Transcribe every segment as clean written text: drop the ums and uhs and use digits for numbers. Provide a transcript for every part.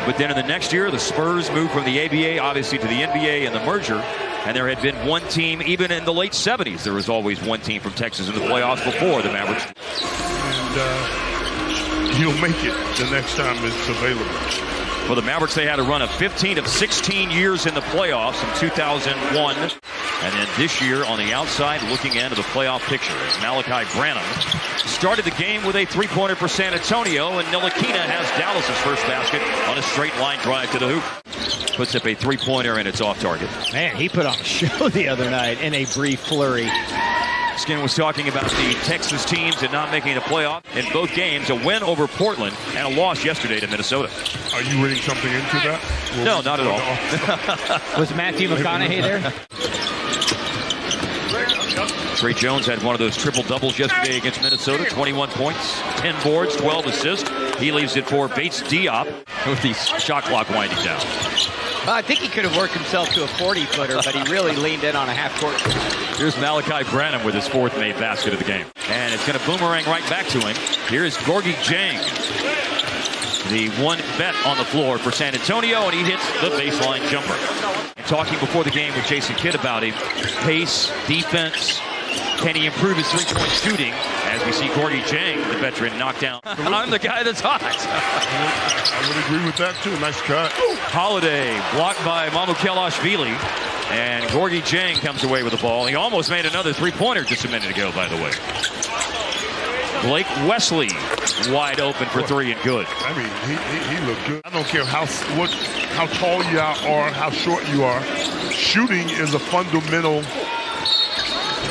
But then in the next year, the Spurs moved from the ABA, obviously, to the NBA and the merger. And there had been one team, even in the late 70s, there was always one team from Texas in the playoffs before the Mavericks. And he'll make it the next time it's available. For the Mavericks, they had a run of 15 of 16 years in the playoffs in 2001. And then this year on the outside, looking into the playoff picture, as Malachi Branham started the game with a three-pointer for San Antonio, and Ntilikina has Dallas's first basket on a straight line drive to the hoop. Puts up a three-pointer, and it's off target. Man, he put on a show the other night in a brief flurry. Skin was talking about the Texas teams and not making the playoff in both games, a win over Portland and a loss yesterday to Minnesota. Are you reading something into that? No, not at all. Was Matthew McConaughey there? Trey Jones had one of those triple-doubles yesterday against Minnesota, 21 points, 10 boards, 12 assists. He leaves it for Bates Diop with the shot clock winding down. I think he could have worked himself to a 40-footer, but he really leaned in on a half-court. Here's Malachi Branham with his fourth made basket of the game. And it's going to boomerang right back to him. Here's Gorgui Dieng, the one bet on the floor for San Antonio, and he hits the baseline jumper. And talking before the game with Jason Kidd about him, pace, defense, can he improve his three-point shooting? As we see Gorgui Dieng, the veteran, knocked down. I'm the guy that's hot. I would agree with that, too. Nice cut. Holiday blocked by Mamukelashvili. And Gorgui Dieng comes away with the ball. He almost made another three-pointer just a minute ago, by the way. Blake Wesley wide open for three and good. I mean, he looked good. I don't care how tall you are, how short you are. Shooting is a fundamental.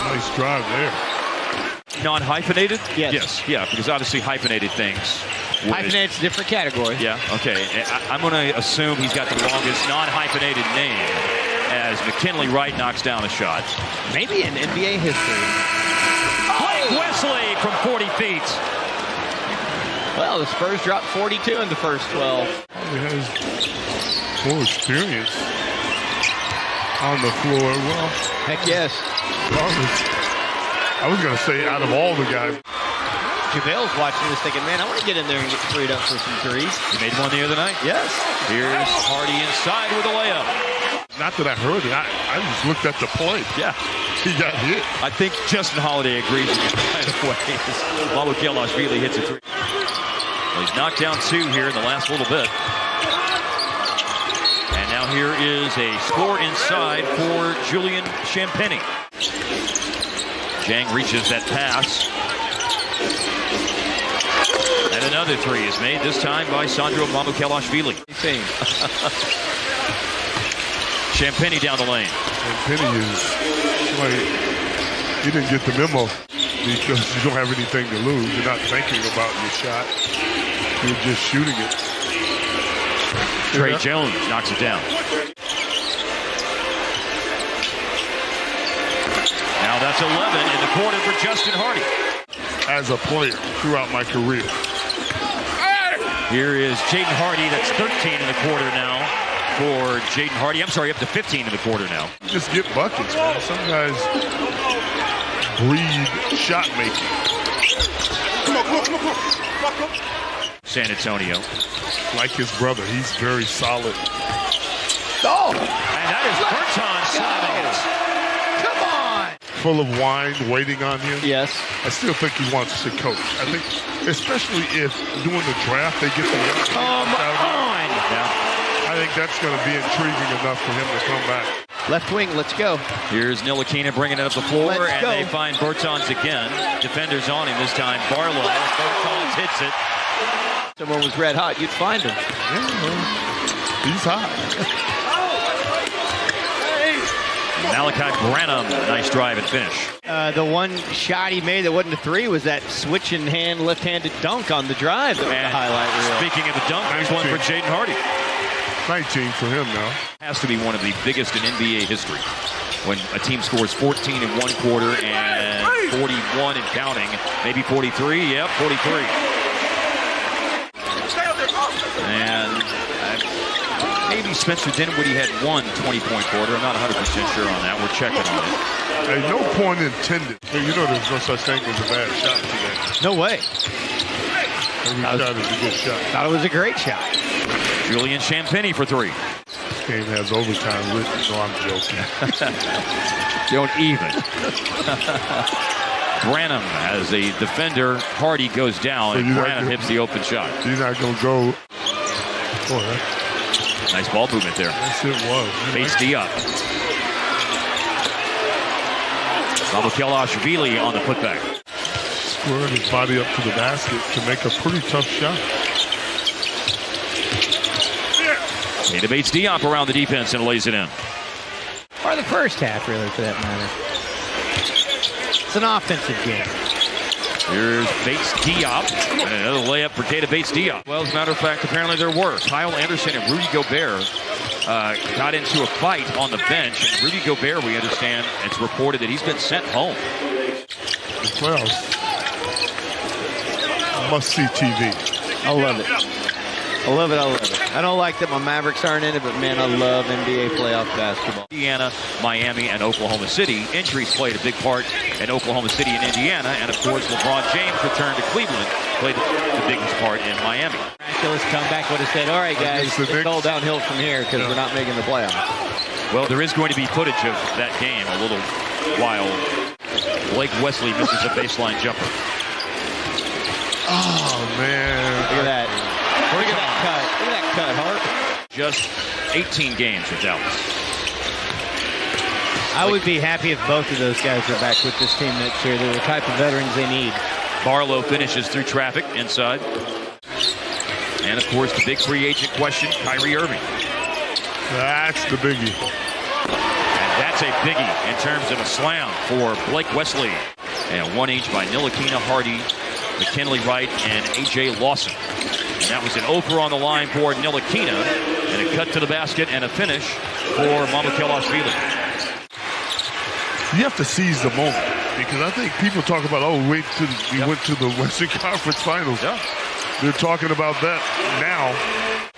Nice drive there. Non-hyphenated? Yes. Yeah, because obviously hyphenated things. Hyphenated's a different category. Yeah, okay. I'm going to assume he's got the longest non-hyphenated name as McKinley Wright knocks down a shot. Maybe in NBA history. Blake Wesley from 40 feet. Well, the Spurs dropped 42 in the first 12. He has more experience on the floor. Well, heck yes. I was going to say out of all the guys. JaVale's watching this thinking, man, I want to get in there and get freed up for some threes. He made one the other night? Yes. Here's Hardy inside with a layup. Not that I heard it. I just looked at the play. Yeah. He got hit. I think Justin Holiday agrees with you, by the way. Mamukelashvili hits a three. Well, he's knocked down two here in the last little bit. And now here is a score inside for Julian Champagnie. Dieng reaches that pass. And another three is made, this time by Sandro Mamukelashvili. Champagnie down the lane. Champagnie is like, he didn't get the memo because you don't have anything to lose. You're not thinking about your shot. You're just shooting it. Trey Jones knocks it down. Now that's 11 in the quarter for Justin Hardy. As a player throughout my career. Here is Jaden Hardy. That's 13 in the quarter now for Jaden Hardy. I'm sorry, up to 15 in the quarter now. Just get buckets, man. Some guys breed shot making. San Antonio. Like his brother, he's very solid. Oh! And that is Berton slamming it. Come on! Full of wine, waiting on him. Yes. I still think he wants to coach. I think, especially if doing the draft, they get the Come on! Yeah. I think that's going to be intriguing enough for him to come back. Left wing, let's go. Here's Ntilikina bringing it up the floor, Let's go. they find Bertans again. Defenders on him this time. Barlow. Bertans hits it. Someone was red hot, you'd find him. Yeah, he's hot. Malachi Branham, nice drive and finish. The one shot he made that wasn't a three was that switching hand, left-handed dunk on the drive that was the highlight reel. Speaking of the dunk, there's one for Jaden Hardy. 19 for him now. Has to be one of the biggest in NBA history. When a team scores 14 in one quarter and 41 and counting, maybe 43, yep, 43. And maybe Spencer Dinwiddie had one 20-point quarter. I'm not 100% sure on that. We're checking on it. Hey, no point intended. Hey, you know there's no such thing as a bad shot today. No way. Every shot is a good shot. Thought it was a great shot. Julian Champagny for three. This game has overtime written. No, I'm joking. Don't even. Branham as a defender. Hardy goes down, and Branham hits the open shot. You're not going to go. Boy, nice ball movement there. Yes, it was. Bates Diop. Mamukelashvili on the putback. Squared his body up to the basket to make a pretty tough shot. Keita Bates Diop around the defense and lays it in. Or the first half, really, for that matter. It's an offensive game. Here's Bates Diop, and another layup for Keita Bates Diop. Well, as a matter of fact, apparently there were. Kyle Anderson and Rudy Gobert got into a fight on the bench, and Rudy Gobert, we understand, it's reported that he's been sent home. The playoffs. Must-see TV. I love it. I love it. I love it. I don't like that my Mavericks aren't in it, but man, I love NBA playoff basketball. Indiana, Miami, and Oklahoma City. Injuries played a big part in Oklahoma City and Indiana, and of course, LeBron James returned to Cleveland, played the biggest part in Miami. Miraculous comeback would have said, all right, guys, it's all downhill from here because we're not making the playoffs. Well, there is going to be footage of that game a little while. Blake Wesley misses a baseline jumper. Oh, man. Look at that. Look at that cut. Look at that cut, Hart. Just 18 games with Dallas. I would be happy if both of those guys are back with this team next year. They're the type of veterans they need. Barlow finishes through traffic inside. And, of course, the big free agent question, Kyrie Irving. That's the biggie. And that's a biggie in terms of a slam for Blake Wesley. And one each by Ntilikina, Hardy, McKinley Wright, and A.J. Lawson. And that was an over on the line for Ntilikina, and a cut to the basket and a finish for Mamukelashvili. You have to seize the moment, because I think people talk about, oh, wait till we went to the Western Conference Finals. Yeah. They're talking about that now.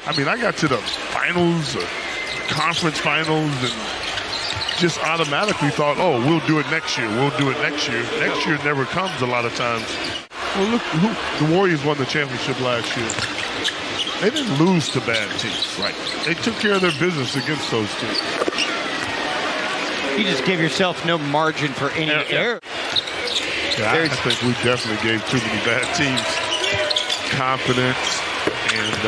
I mean, I got to the finals, conference finals, and just automatically thought, oh, we'll do it next year. We'll do it next year. Next year never comes a lot of times. Well, look, the Warriors won the championship last year. They didn't lose to bad teams. Right. They took care of their business against those teams. You just give yourself no margin for any error. Yeah, I think we definitely gave too many bad teams confidence, and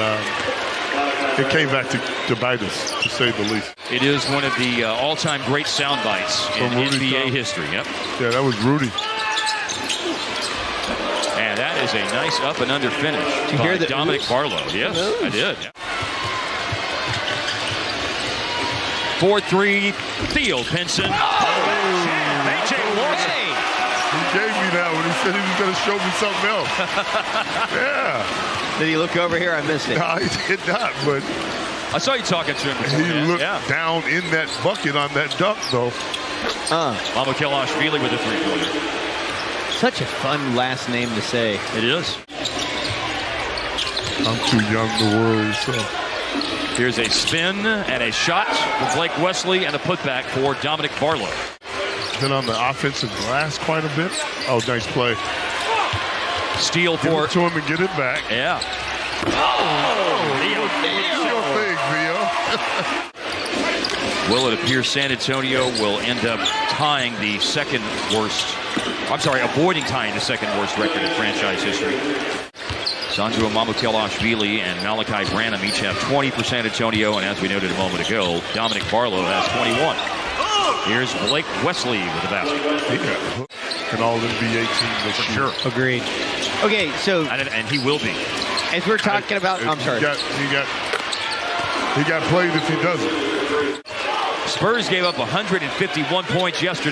it came back to bite us, to say the least. It is one of the all-time great sound bites in NBA history. Yep. Yeah, that was Rudy. And that is a nice up and under finish by Dominic Barlow. Yes, I did. 4-3, Theo Pinson. A.J. Lawson. He gave me that when he said he was going to show me something else. Yeah. Did he look over here? I missed it. No, he did not, but I saw you talking to him. He looked down in that bucket on that dunk, though. Mamukelashvili with a three-pointer. Such a fun last name to say. It is. I'm too young to worry, so. Here's a spin and a shot for Blake Wesley and a putback for Dominic Barlow. Been on the offensive glass quite a bit. Oh, nice play. Steal Give for it to him and get it back. Yeah. Theo. Will it appear San Antonio will end up tying the second worst, avoiding tying the second worst record in franchise history. Sandro Mamukelashvili and Malachi Branham each have 20 for San Antonio, and as we noted a moment ago, Dominic Barlow has 21. Here's Blake Wesley with the basket. An all-NBA team this year. Sure. Agreed. Okay, so and he will be. As we're talking about, I'm sorry. He got played if he doesn't. Spurs gave up 151 points yesterday.